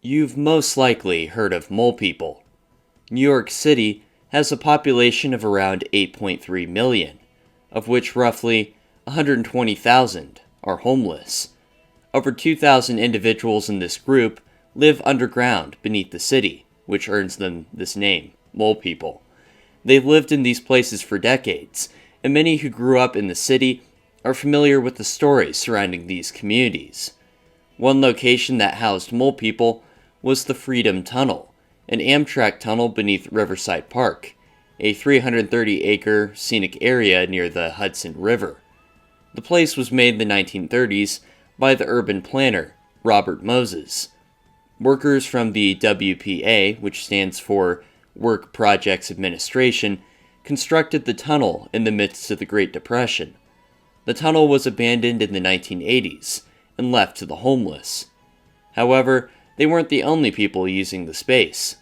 You've most likely heard of mole people. New York City has a population of around 8.3 million, of which roughly 120,000 are homeless. Over 2,000 individuals in this group live underground beneath the city, which earns them this name, mole people. They've lived in these places for decades, and many who grew up in the city are familiar with the stories surrounding these communities. One location that housed mole people was the Freedom Tunnel, an Amtrak tunnel beneath Riverside Park, a 330-acre scenic area near the Hudson River. The place was made in the 1930s by the urban planner, Robert Moses. Workers from the WPA, which stands for Work Projects Administration, constructed the tunnel in the midst of the Great Depression. The tunnel was abandoned in the 1980s and left to the homeless. However, they weren't the only people using the space.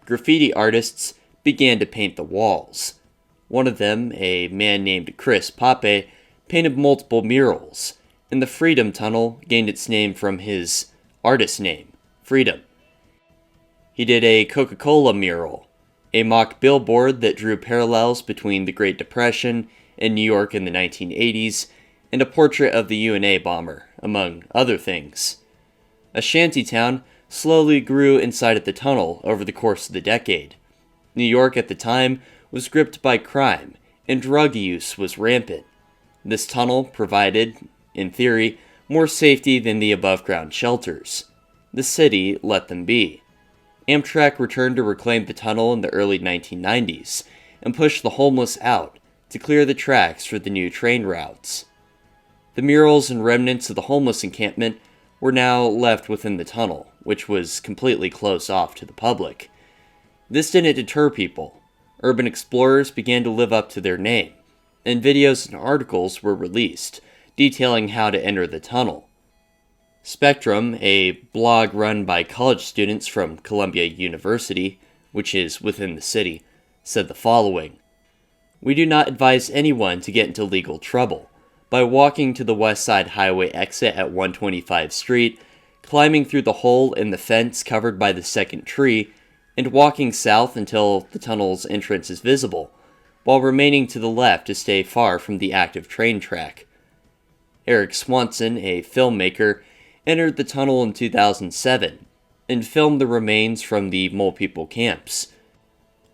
Graffiti artists began to paint the walls. One of them, a man named Kariz Aqueducts, painted multiple murals, and the Freedom Tunnel gained its name from his artist name, Freedom. He did a Coca-Cola mural, a mock billboard that drew parallels between the Great Depression and New York in the 1980s, and a portrait of the UNA bomber, among other things. A shantytown slowly grew inside of the tunnel over the course of the decade. New York at the time was gripped by crime, and drug use was rampant. This tunnel provided, in theory, more safety than the above-ground shelters. The city let them be. Amtrak returned to reclaim the tunnel in the early 1990s and pushed the homeless out to clear the tracks for the new train routes. The murals and remnants of the homeless encampment were now left within the tunnel, which was completely closed off to the public. This didn't deter people. Urban explorers began to live up to their name, and videos and articles were released detailing how to enter the tunnel. Spectrum, a blog run by college students from Columbia University, which is within the city, said the following: "We do not advise anyone to get into legal trouble by walking to the West Side Highway exit at 125 Street, climbing through the hole in the fence covered by the second tree, and walking south until the tunnel's entrance is visible, while remaining to the left to stay far from the active train track." Eric Swanson, a filmmaker, entered the tunnel in 2007 and filmed the remains from the Mole People camps.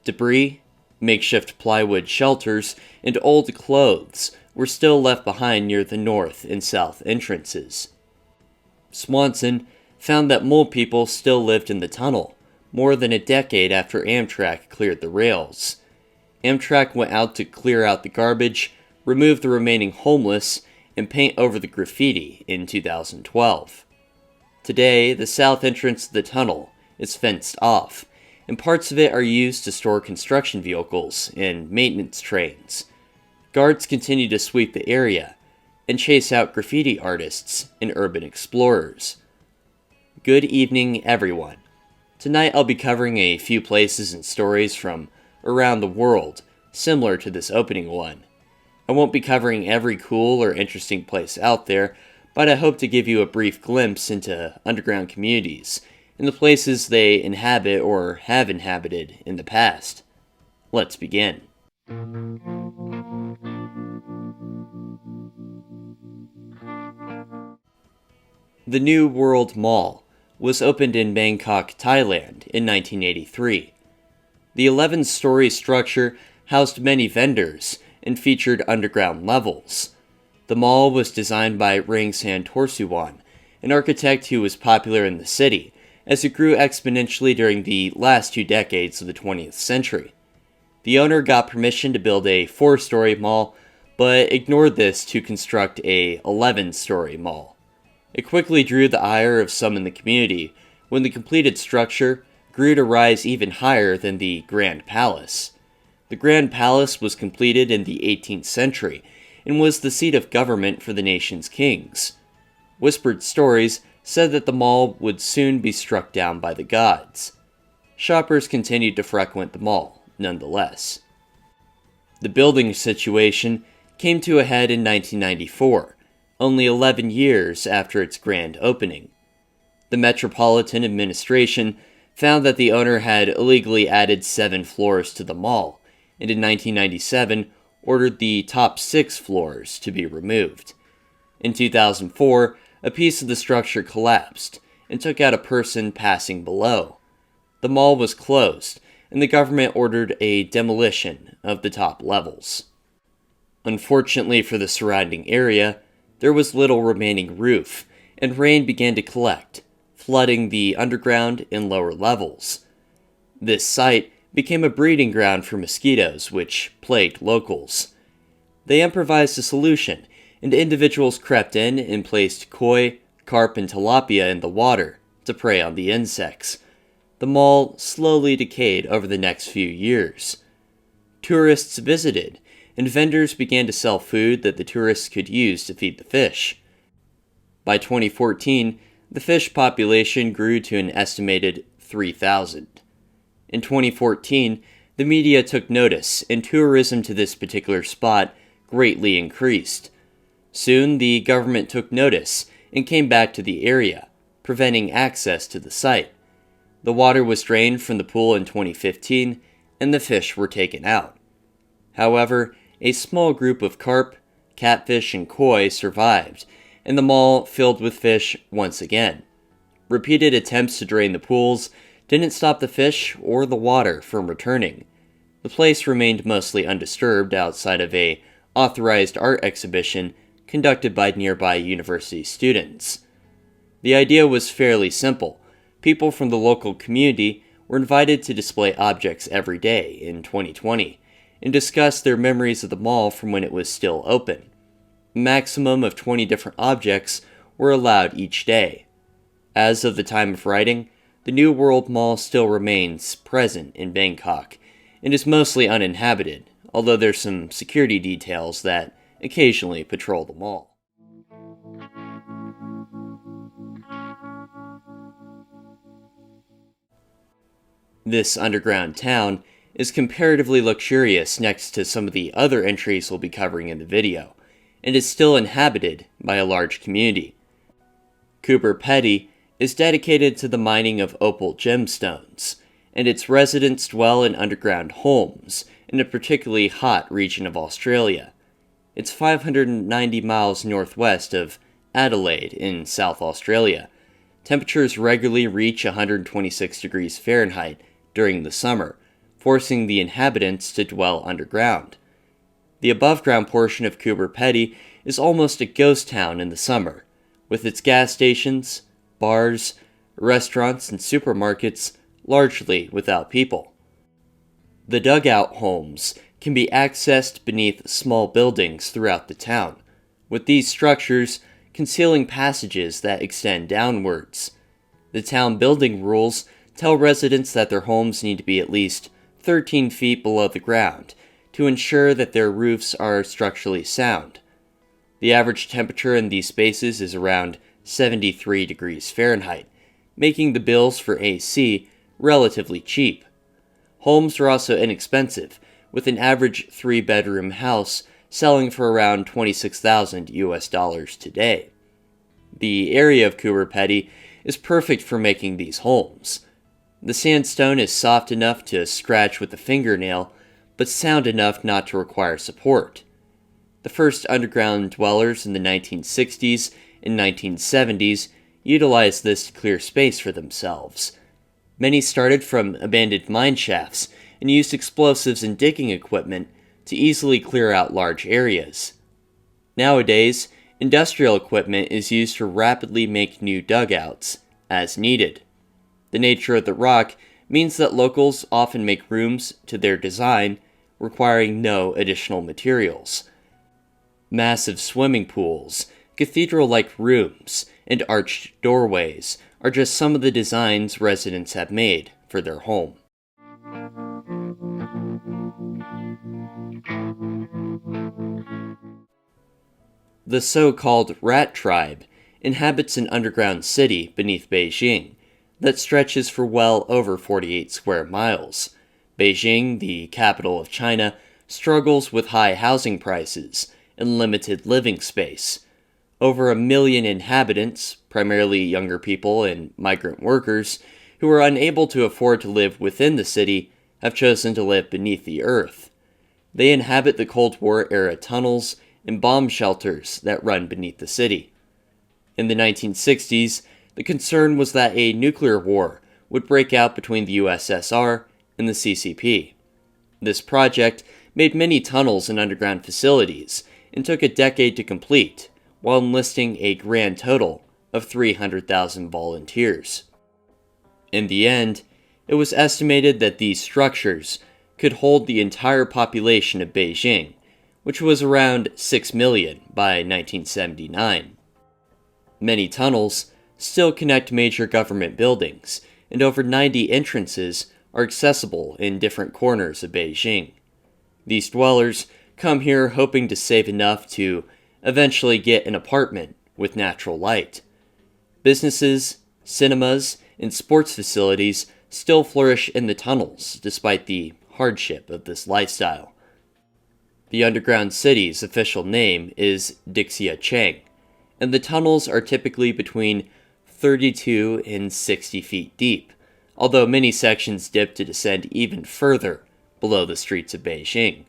Debris, makeshift plywood shelters, and old clothes were still left behind near the north and south entrances. Swanson found that mole people still lived in the tunnel, more than a decade after Amtrak cleared the rails. Amtrak went out to clear out the garbage, remove the remaining homeless, and paint over the graffiti in 2012. Today, the south entrance of the tunnel is fenced off, and parts of it are used to store construction vehicles and maintenance trains. Guards continue to sweep the area and chase out graffiti artists and urban explorers. Good evening, everyone. Tonight I'll be covering a few places and stories from around the world, similar to this opening one. I won't be covering every cool or interesting place out there, but I hope to give you a brief glimpse into underground communities and the places they inhabit or have inhabited in the past. Let's begin. The New World Mall was opened in Bangkok, Thailand in 1983. The 11-story structure housed many vendors and featured underground levels. The mall was designed by Rang Torsuwan, an architect who was popular in the city as it grew exponentially during the last 2 decades of the 20th century. The owner got permission to build a 4-story mall, but ignored this to construct a 11-story mall. It quickly drew the ire of some in the community when the completed structure grew to rise even higher than the Grand Palace. The Grand Palace was completed in the 18th century and was the seat of government for the nation's kings. Whispered stories said that the mall would soon be struck down by the gods. Shoppers continued to frequent the mall, nonetheless. The building situation came to a head in 1994, only 11 years after its grand opening. The Metropolitan Administration found that the owner had illegally added 7 floors to the mall, and in 1997 ordered the top 6 floors to be removed. In 2004, a piece of the structure collapsed and took out a person passing below. The mall was closed, and the government ordered a demolition of the top levels. Unfortunately for the surrounding area, there was little remaining roof, and rain began to collect, flooding the underground and lower levels. This site became a breeding ground for mosquitoes, which plagued locals. They improvised a solution, and individuals crept in and placed koi, carp, and tilapia in the water to prey on the insects. The mall slowly decayed over the next few years. Tourists visited, and vendors began to sell food that the tourists could use to feed the fish. By 2014, the fish population grew to an estimated 3,000. In 2014, the media took notice, and tourism to this particular spot greatly increased. Soon, the government took notice and came back to the area, preventing access to the site. The water was drained from the pool in 2015, and the fish were taken out. However, a small group of carp, catfish, and koi survived, and the mall filled with fish once again. Repeated attempts to drain the pools didn't stop the fish or the water from returning. The place remained mostly undisturbed outside of a authorized art exhibition conducted by nearby university students. The idea was fairly simple. People from the local community were invited to display objects every day in 2020 and discuss their memories of the mall from when it was still open. A maximum of 20 different objects were allowed each day. As of the time of writing, the New World Mall still remains present in Bangkok and is mostly uninhabited, although there's some security details that occasionally patrol the mall. This underground town is comparatively luxurious next to some of the other entries we'll be covering in the video, and is still inhabited by a large community. Coober Pedy is dedicated to the mining of opal gemstones, and its residents dwell in underground homes in a particularly hot region of Australia. It's 590 miles northwest of Adelaide in South Australia. Temperatures regularly reach 126 degrees Fahrenheit during the summer, forcing the inhabitants to dwell underground. The above-ground portion of Coober Pedy is almost a ghost town in the summer, with its gas stations, bars, restaurants, and supermarkets largely without people. The dugout homes can be accessed beneath small buildings throughout the town, with these structures concealing passages that extend downwards. The town building rules tell residents that their homes need to be at least 13 feet below the ground to ensure that their roofs are structurally sound. The average temperature in these spaces is around 73 degrees Fahrenheit, making the bills for AC relatively cheap. Homes are also inexpensive, with an average 3-bedroom house selling for around $26,000 today. The area of Coober Pedy is perfect for making these homes. The sandstone is soft enough to scratch with a fingernail, but sound enough not to require support. The first underground dwellers in the 1960s and 1970s utilized this to clear space for themselves. Many started from abandoned mine shafts and used explosives and digging equipment to easily clear out large areas. Nowadays, industrial equipment is used to rapidly make new dugouts, as needed. The nature of the rock means that locals often make rooms to their design, requiring no additional materials. Massive swimming pools, cathedral-like rooms, and arched doorways are just some of the designs residents have made for their home. The so-called Rat Tribe inhabits an underground city beneath Beijing that stretches for well over 48 square miles. Beijing, the capital of China, struggles with high housing prices and limited living space. Over 1 million inhabitants, primarily younger people and migrant workers, who are unable to afford to live within the city, have chosen to live beneath the earth. They inhabit the Cold War-era tunnels and bomb shelters that run beneath the city. In the 1960s, the concern was that a nuclear war would break out between the USSR and the CCP. This project made many tunnels and underground facilities and took a decade to complete, while enlisting a grand total of 300,000 volunteers. In the end, it was estimated that these structures could hold the entire population of Beijing, which was around 6 million by 1979. Many tunnels still connect major government buildings, and over 90 entrances are accessible in different corners of Beijing. These dwellers come here hoping to save enough to eventually get an apartment with natural light. Businesses, cinemas, and sports facilities still flourish in the tunnels despite the hardship of this lifestyle. The underground city's official name is Dixiacheng, and the tunnels are typically between 32 and 60 feet deep, although many sections dip to descend even further below the streets of Beijing.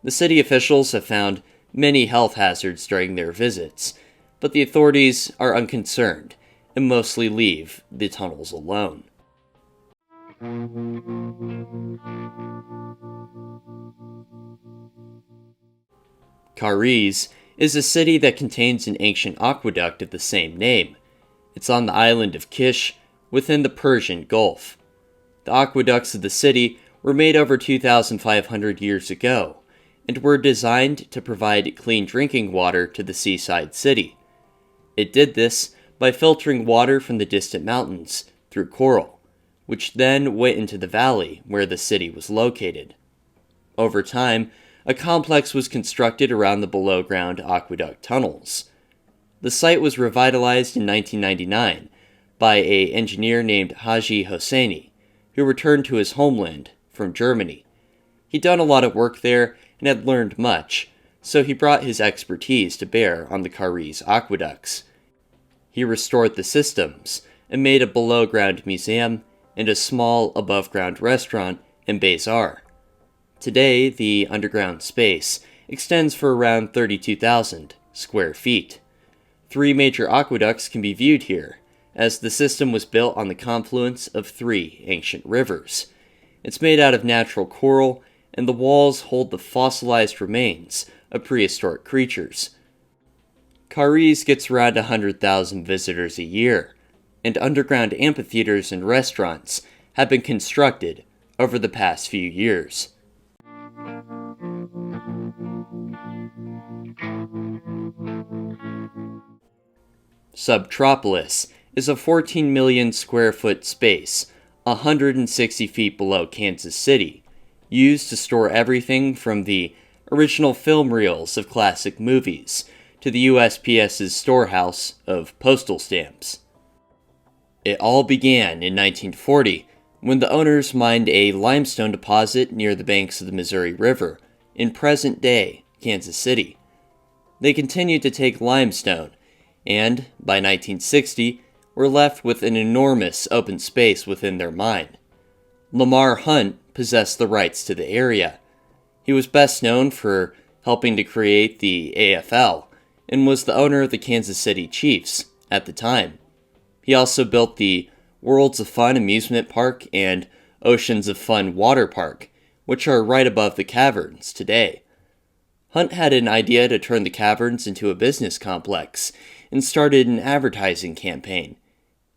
The city officials have found many health hazards during their visits, but the authorities are unconcerned and mostly leave the tunnels alone. Kariz is a city that contains an ancient aqueduct of the same name. It's on the island of Kish, within the Persian Gulf. The aqueducts of the city were made over 2,500 years ago, and were designed to provide clean drinking water to the seaside city. It did this by filtering water from the distant mountains through coral, which then went into the valley where the city was located. Over time, a complex was constructed around the below-ground aqueduct tunnels. The site was revitalized in 1999 by an engineer named Haji Hosseini, who returned to his homeland from Germany. He'd done a lot of work there and had learned much, so he brought his expertise to bear on the Kariz Aqueducts. He restored the systems and made a below-ground museum and a small above-ground restaurant and bazaar. Today, the underground space extends for around 32,000 square feet. 3 major aqueducts can be viewed here, as the system was built on the confluence of 3 ancient rivers. It's made out of natural coral, and the walls hold the fossilized remains of prehistoric creatures. Kariz gets around 100,000 visitors a year, and underground amphitheaters and restaurants have been constructed over the past few years. SubTropolis is a 14 million square foot space, 160 feet below Kansas City, used to store everything from the original film reels of classic movies to the USPS's storehouse of postal stamps. It all began in 1940 when the owners mined a limestone deposit near the banks of the Missouri River in present-day Kansas City. They continued to take limestone, and by 1960 were left with an enormous open space within their mine. Lamar Hunt possessed the rights to the area. He was best known for helping to create the AFL, and was the owner of the Kansas City Chiefs at the time. He also built the Worlds of Fun amusement park and Oceans of Fun water park, which are right above the caverns today. Hunt had an idea to turn the caverns into a business complex and started an advertising campaign.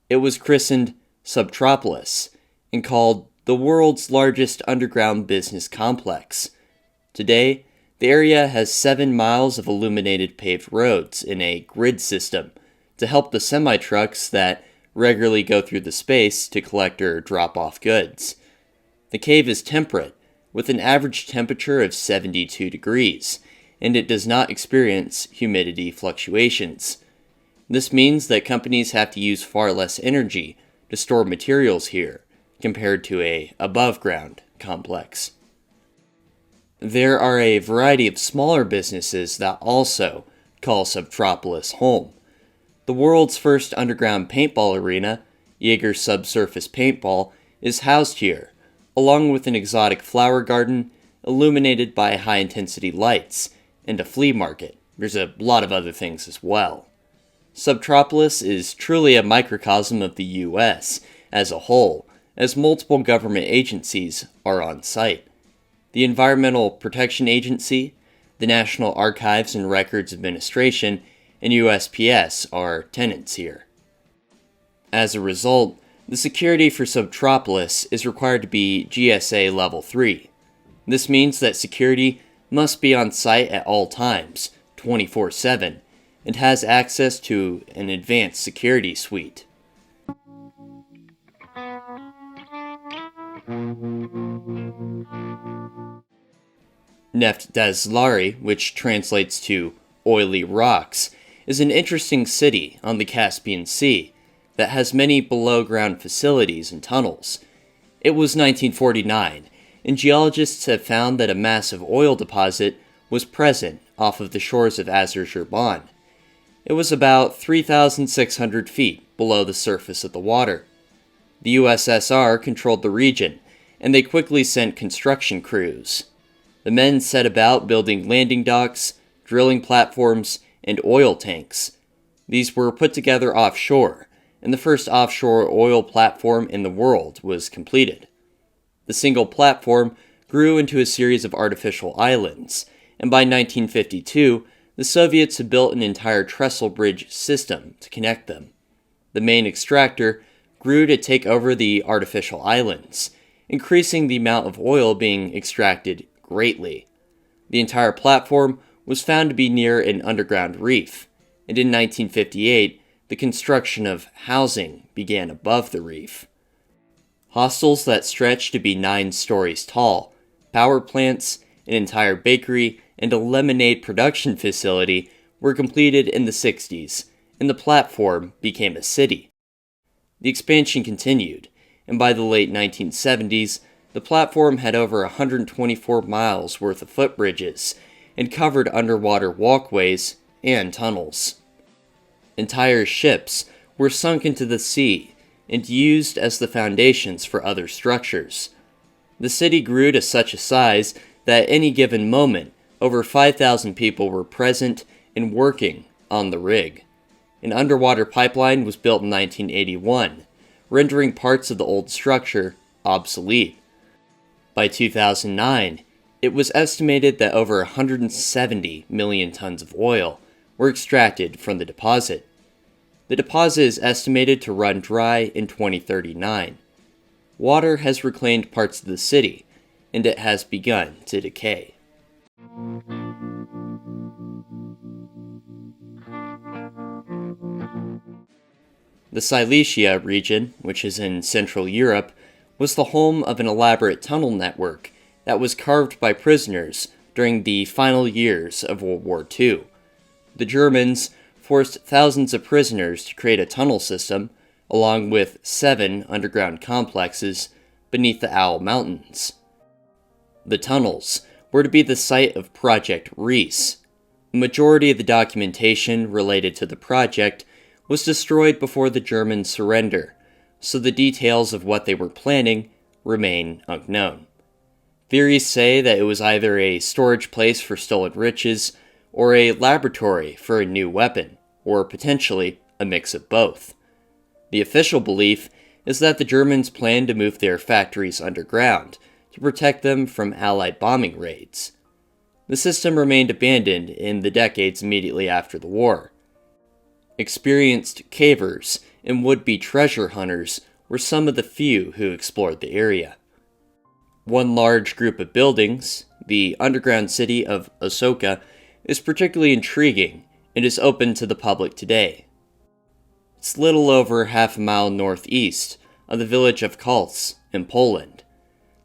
It was christened SubTropolis and called the world's largest underground business complex. Today, the area has 7 miles of illuminated paved roads in a grid system to help the semi-trucks that regularly go through the space to collect or drop off goods. The cave is temperate, with an average temperature of 72 degrees, and it does not experience humidity fluctuations. This means that companies have to use far less energy to store materials here compared to a above-ground complex. There are a variety of smaller businesses that also call SubTropolis home. The world's first underground paintball arena, Jaeger Subsurface Paintball, is housed here, along with an exotic flower garden illuminated by high-intensity lights, and a flea market. There's a lot of other things as well. SubTropolis is truly a microcosm of the U.S. as a whole, as multiple government agencies are on site. The Environmental Protection Agency, the National Archives and Records Administration, and USPS are tenants here. As a result, the security for SubTropolis is required to be GSA Level 3. This means that security must be on site at all times, 24/7, and has access to an advanced security suite. Naft Daslari, which translates to oily rocks, is an interesting city on the Caspian Sea that has many below-ground facilities and tunnels. It was 1949, and geologists have found that a massive oil deposit was present off of the shores of Azerbaijan. It was about 3,600 feet below the surface of the water. The USSR controlled the region, and they quickly sent construction crews. The men set about building landing docks, drilling platforms, and oil tanks. These were put together offshore, and the first offshore oil platform in the world was completed. The single platform grew into a series of artificial islands, and by 1952, the Soviets had built an entire trestle bridge system to connect them. The main extractor grew to take over the artificial islands, increasing the amount of oil being extracted greatly. The entire platform was found to be near an underground reef, and in 1958, the construction of housing began above the reef. Hostels that stretched to be 9 stories tall, power plants, an entire bakery, and a lemonade production facility were completed in the 60s, and the platform became a city. The expansion continued, and by the late 1970s, the platform had over 124 miles worth of footbridges and covered underwater walkways and tunnels. Entire ships were sunk into the sea and used as the foundations for other structures. The city grew to such a size that at any given moment, over 5,000 people were present and working on the rig. An underwater pipeline was built in 1981, rendering parts of the old structure obsolete. By 2009, it was estimated that over 170 million tons of oil were extracted from the deposit. The deposit is estimated to run dry in 2039. Water has reclaimed parts of the city, and it has begun to decay. The Silesia region, which is in Central Europe, was the home of an elaborate tunnel network that was carved by prisoners during the final years of World War II. The Germans forced thousands of prisoners to create a tunnel system, along with 7 underground complexes beneath the Owl Mountains. The tunnels were to be the site of Project Reese. A majority of the documentation related to the project was destroyed before the Germans' surrender, so the details of what they were planning remain unknown. Theories say that it was either a storage place for stolen riches or a laboratory for a new weapon, or potentially a mix of both. The official belief is that the Germans planned to move their factories underground to protect them from Allied bombing raids. The system remained abandoned in the decades immediately after the war. Experienced cavers and would-be treasure hunters were some of the few who explored the area. One large group of buildings, the underground city of Osoka, is particularly intriguing and is open to the public today. It's little over half a mile northeast of the village of Kalz in Poland.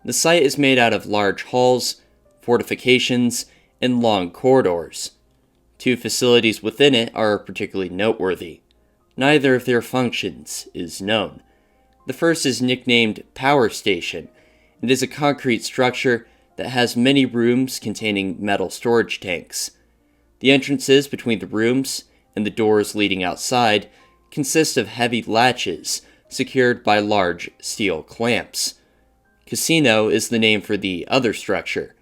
The site is made out of large halls, fortifications, and long corridors. 2 facilities within it are particularly noteworthy. Neither of their functions is known. The first is nicknamed Power Station and is a concrete structure that has many rooms containing metal storage tanks. The entrances between the rooms and the doors leading outside consist of heavy latches secured by large steel clamps. Casino is the name for the other structure.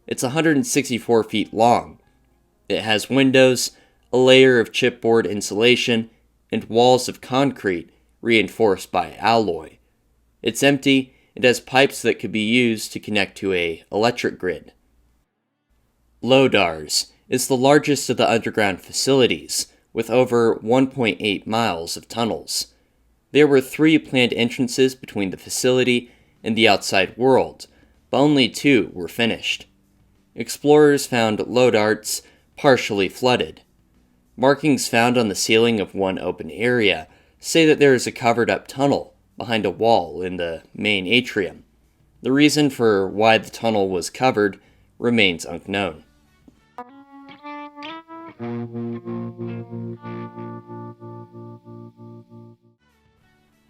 It's 164 feet long. It has windows, a layer of chipboard insulation, and walls of concrete reinforced by alloy. It's empty and has pipes that could be used to connect to an electric grid. Naours is the largest of the underground facilities, with over 1.8 miles of tunnels. There were 3 planned entrances between the facility and the outside world, but only 2 were finished. Explorers found Naours partially flooded. Markings found on the ceiling of one open area say that there is a covered-up tunnel behind a wall in the main atrium. The reason for why the tunnel was covered remains unknown.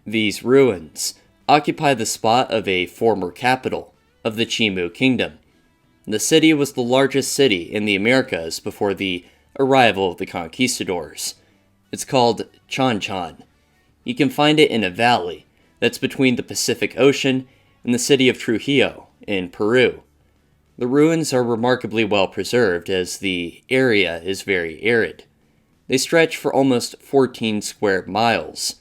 These ruins occupy the spot of a former capital of the Chimu Kingdom. The city was the largest city in the Americas before the arrival of the conquistadors. It's called Chanchan. You can find it in a valley that's between the Pacific Ocean and the city of Trujillo in Peru. The ruins are remarkably well preserved as the area is very arid. They stretch for almost 14 square miles.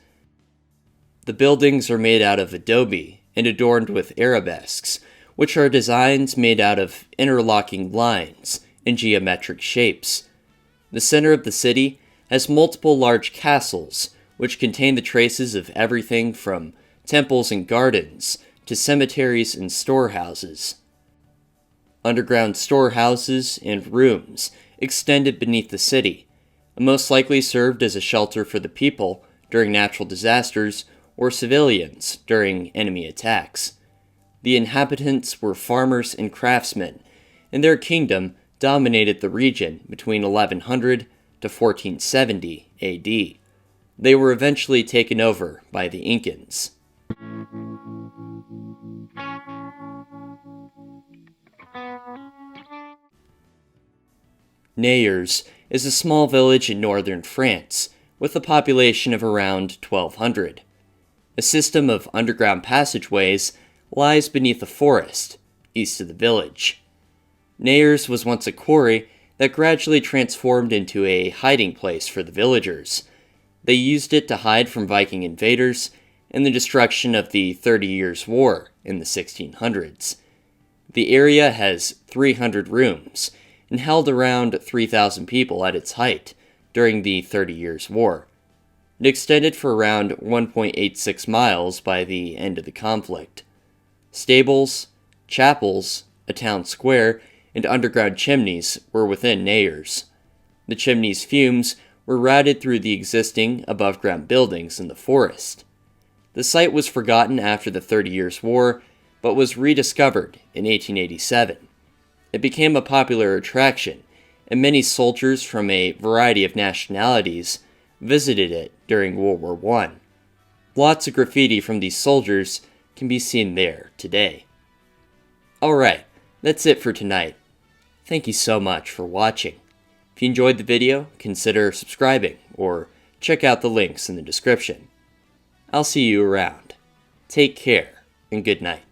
The buildings are made out of adobe and adorned with arabesques, which are designs made out of interlocking lines and geometric shapes. The center of the city has multiple large castles, which contain the traces of everything from temples and gardens to cemeteries and storehouses. Underground storehouses and rooms extended beneath the city, and most likely served as a shelter for the people during natural disasters or civilians during enemy attacks. The inhabitants were farmers and craftsmen, and their kingdom dominated the region between 1100 to 1470 AD. They were eventually taken over by the Incans. Naours is a small village in northern France with a population of around 1,200. A system of underground passageways lies beneath a forest, east of the village. Naours was once a quarry that gradually transformed into a hiding place for the villagers. They used it to hide from Viking invaders and the destruction of the 30 Years' War in the 1600s. The area has 300 rooms and held around 3,000 people at its height during the 30 Years' War. It extended for around 1.86 miles by the end of the conflict. Stables, chapels, a town square, and underground chimneys were within Naours. The chimneys' fumes were routed through the existing above-ground buildings in the forest. The site was forgotten after the 30 Years' War, but was rediscovered in 1887. It became a popular attraction, and many soldiers from a variety of nationalities visited it during World War I. Lots of graffiti from these soldiers can be seen there today. Alright, that's it for tonight. Thank you so much for watching. If you enjoyed the video, consider subscribing or check out the links in the description. I'll see you around. Take care and good night.